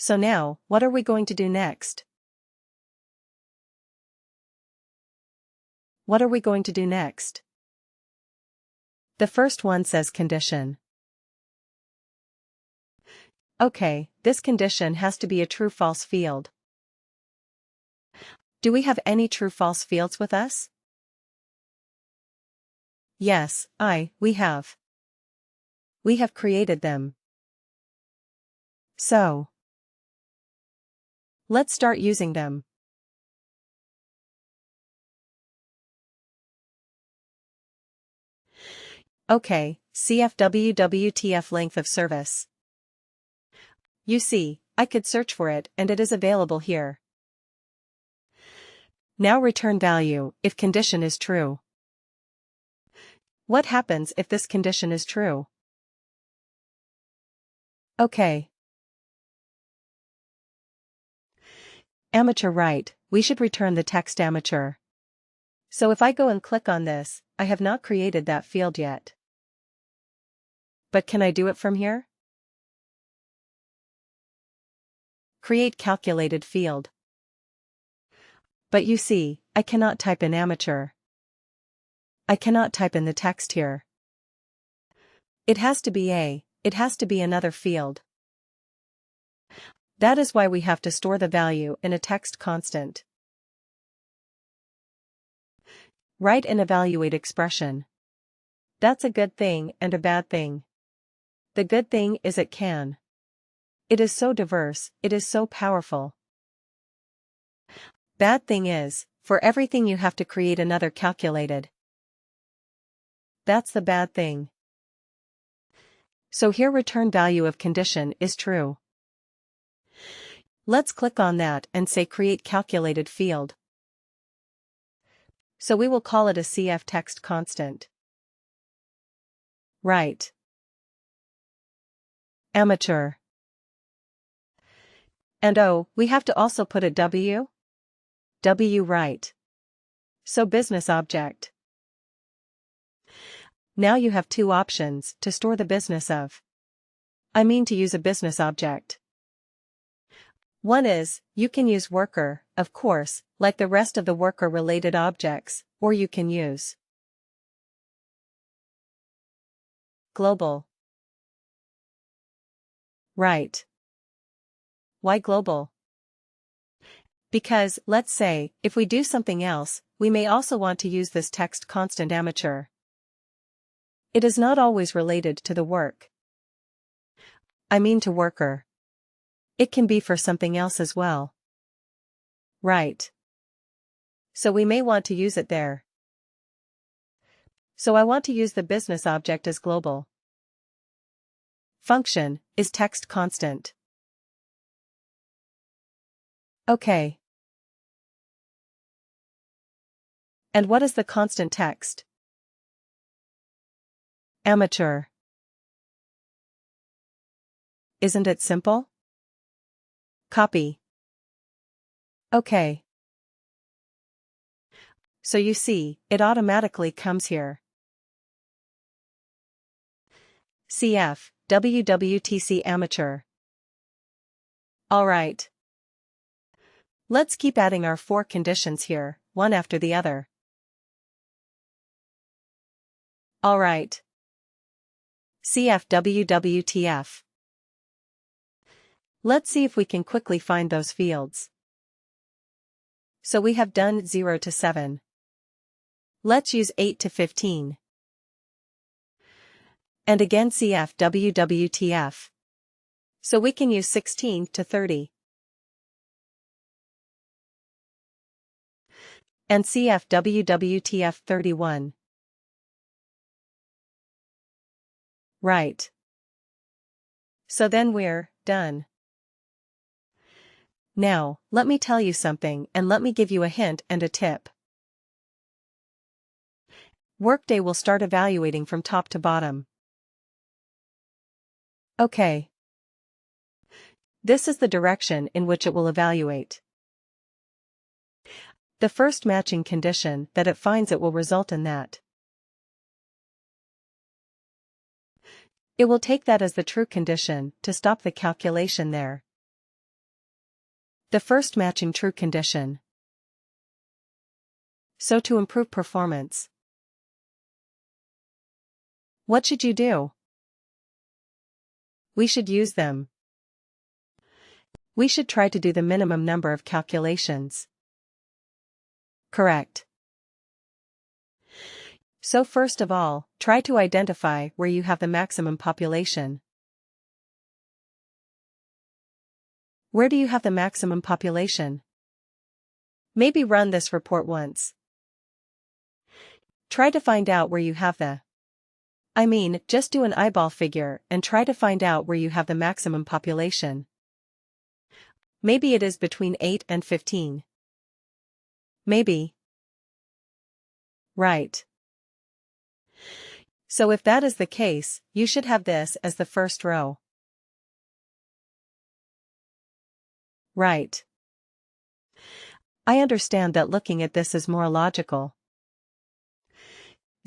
So now, what are we going to do next? What are we going to do next? The first one says condition. Okay, this condition has to be a true-false field. Do we have any true-false fields with us? Yes, we have. We have created them. So, let's start using them. Okay, CFWWTF length of service. You see, I could search for it and it is available here. Now return value if condition is true. What happens if this condition is true? Okay. Amateur right, we should return the text amateur. So if I go and click on this, I have not created that field yet. But can I do it from here? Create calculated field. But you see, I cannot type in amateur. I cannot type in the text here. It has to be another field. That is why we have to store the value in a text constant. Write and evaluate expression. That's a good thing and a bad thing. The good thing is it can. It is so diverse, it is so powerful. Bad thing is, for everything you have to create another calculated. That's the bad thing. So here return value of condition is true. Let's click on that and say create calculated field. So we will call it a CF text constant. Right. Amateur. And we have to also put a W? W right. So business object. Now you have two options to store the business of. To use a business object. One is, you can use worker, of course, like the rest of the worker-related objects, or you can use global. Right. Why global? Because, let's say, if we do something else, we may also want to use this text constant amateur. It is not always related to the work. To worker. It can be for something else as well. Right. So we may want to use it there. So I want to use the business object as global. Function is text constant. Okay. And what is the constant text? Amateur. Isn't it simple? Copy. Okay. So you see, it automatically comes here. CF, WWTC amateur. Alright. Let's keep adding our 4 conditions here, one after the other. Alright. CF WWTF. Let's see if we can quickly find those fields. So we have done 0 to 7. Let's use 8 to 15. And again CF WWTF. So we can use 16 to 30. And CF WWTF 31. Right. So then we're done. Now, let me tell you something and let me give you a hint and a tip. WorkDay will start evaluating from top to bottom. Okay. This is the direction in which it will evaluate. The first matching condition that it finds it will result in that. It will take that as the true condition to stop the calculation there. The first matching true condition. So to improve performance, what should you do? We should use them. We should try to do the minimum number of calculations. Correct. So first of all, try to identify where you have the maximum population. Where do you have the maximum population? Maybe run this report once. Try to find out where you have just do an eyeball figure and try to find out where you have the maximum population. Maybe it is between 8 and 15. Maybe. Right. So if that is the case, you should have this as the first row. Right. I understand that looking at this is more logical.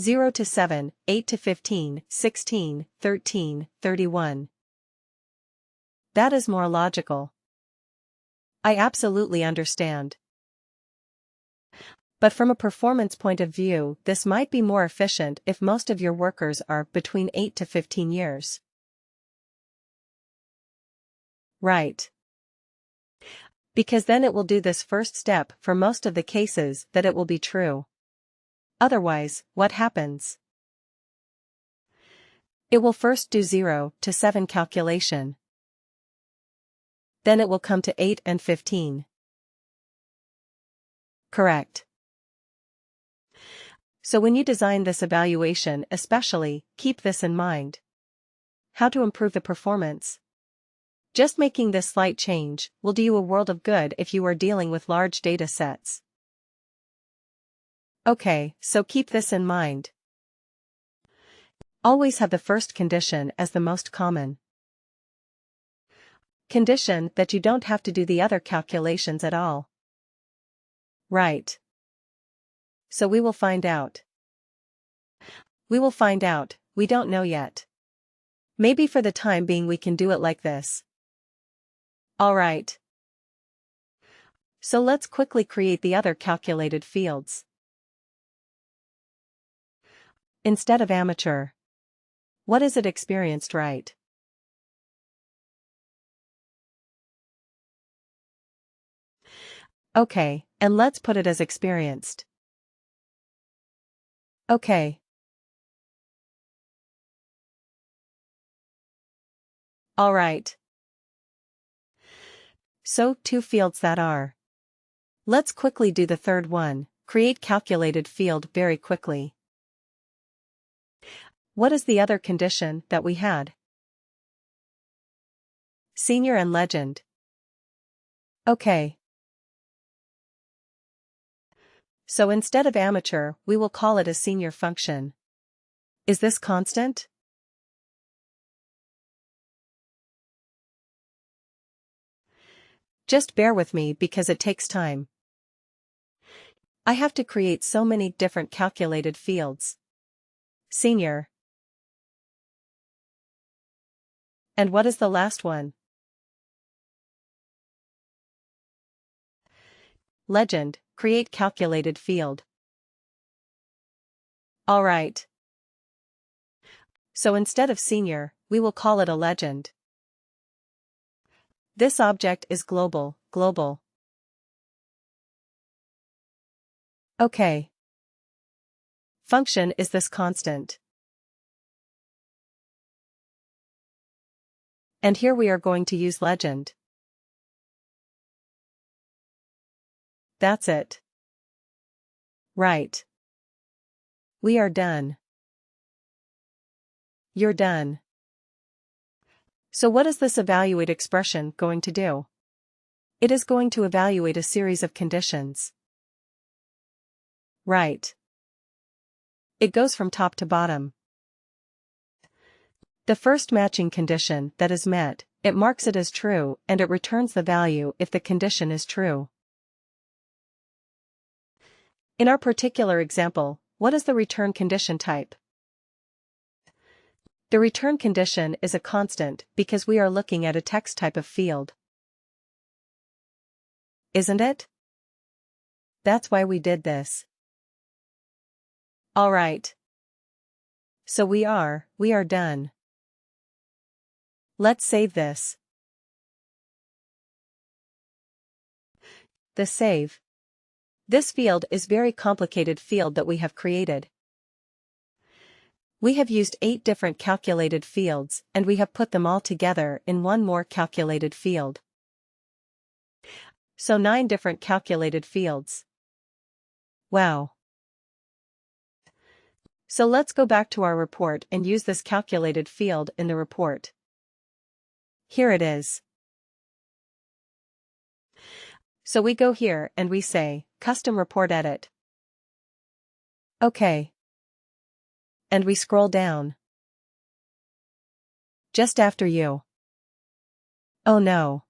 0 to 7, 8 to 15, 16, 13, 31. That is more logical. I absolutely understand. But from a performance point of view, this might be more efficient if most of your workers are between 8 to 15 years. Right. Because then it will do this first step for most of the cases that it will be true. Otherwise, what happens? It will first do 0 to 7 calculation. Then it will come to 8 and 15. Correct. So when you design this evaluation especially, keep this in mind. How to improve the performance? Just making this slight change will do you a world of good if you are dealing with large data sets. Okay, so keep this in mind. Always have the first condition as the most common condition that you don't have to do the other calculations at all. Right. So we will find out. We will find out, we don't know yet. Maybe for the time being we can do it like this. Alright. So let's quickly create the other calculated fields. Instead of amateur. What is it experienced, right? Okay, and let's put it as experienced. Okay. Alright. So, 2 fields that are. Let's quickly do the third one, create calculated field very quickly. What is the other condition that we had? Senior and legend. Okay. So instead of amateur, we will call it a senior function. Is this constant? Just bear with me because it takes time. I have to create so many different calculated fields. Senior. And what is the last one? Legend, create calculated field. Alright. So instead of senior, we will call it a legend. This object is global. Okay. Function is this constant. And here we are going to use legend. That's it. Right. We are done. You're done. So what is this evaluate expression going to do? It is going to evaluate a series of conditions. Right. It goes from top to bottom. The first matching condition that is met, it marks it as true and it returns the value if the condition is true. In our particular example, what is the return condition type? The return condition is a constant because we are looking at a text type of field. Isn't it? That's why we did this. Alright. So we are done. Let's save this. The save. This field is very complicated field that we have created. We have used 8 different calculated fields and we have put them all together in one more calculated field. So 9 different calculated fields. Wow. So let's go back to our report and use this calculated field in the report. Here it is. So we go here and we say, Custom Report Edit. OK. And we scroll down. Just after you. Oh no.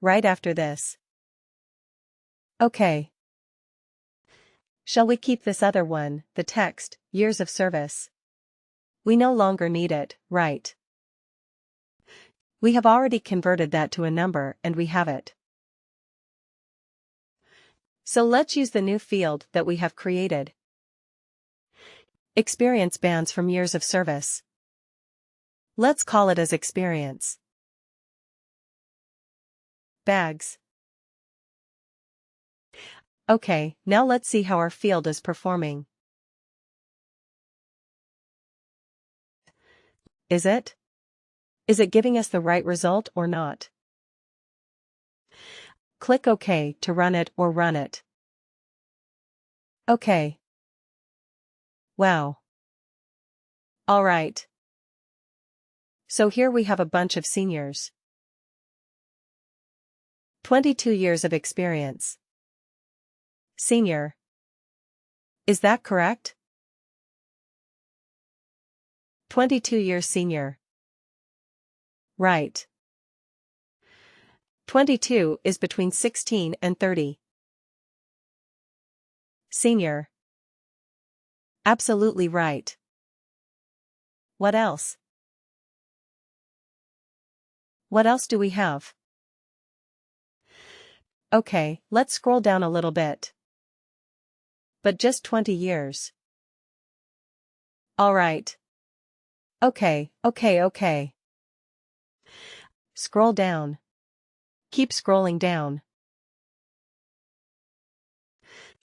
Right after this. OK. Shall we keep this other one, the text, years of service? We no longer need it, right? We have already converted that to a number and we have it. So let's use the new field that we have created. Experience bands from years of service. Let's call it as experience. Bags. Okay, now let's see how our field is performing. Is it? Is it giving us the right result or not? Click OK to run it or run it. OK. Wow. Alright. So here we have a bunch of seniors. 22 years of experience. Senior. Is that correct? 22 years senior. Right. 22 is between 16 and 30. Senior. Absolutely right. What else? What else do we have? Okay, let's scroll down a little bit. But just 20 years. Alright. Okay. Scroll down. Keep scrolling down.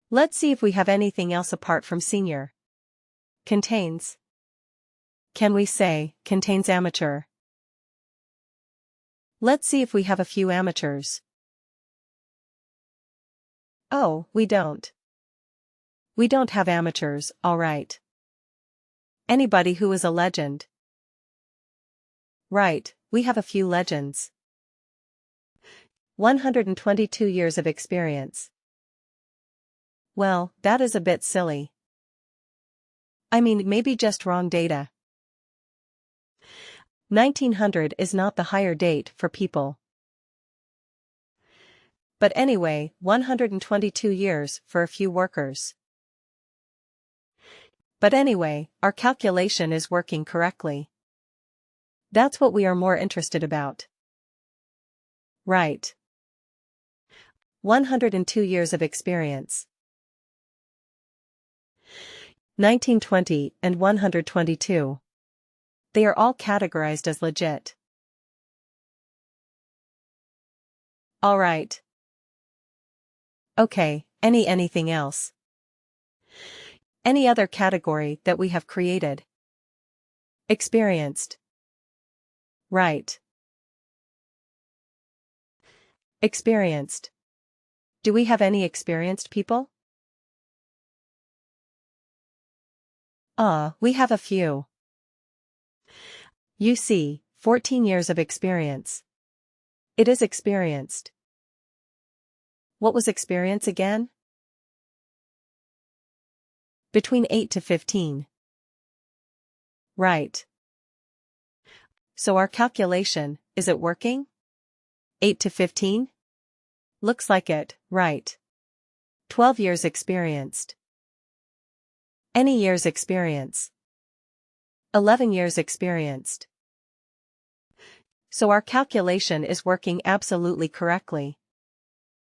Let's see if we have anything else apart from senior. Contains. Can we say, contains amateur? Let's see if we have a few amateurs. Oh, we don't. We don't have amateurs, alright. Anybody who is a legend. Right, we have a few legends. 122 years of experience. Well, that is a bit silly. I mean, maybe just wrong data. 1900 is not the hire date for people. But anyway, 122 years for a few workers. But anyway, our calculation is working correctly. That's what we are more interested about. Right. 102 years of experience. 1920 and 122. They are all categorized as legit. Alright. Okay, anything else? Any other category that we have created? Experienced. Right. Experienced. Do we have any experienced people? We have a few. You see, 14 years of experience. It is experienced. What was experience again? Between 8 to 15. Right. So our calculation, is it working? 8 to 15? Looks like it, right. 12 years experienced. Any years experience. 11 years experienced. So our calculation is working absolutely correctly.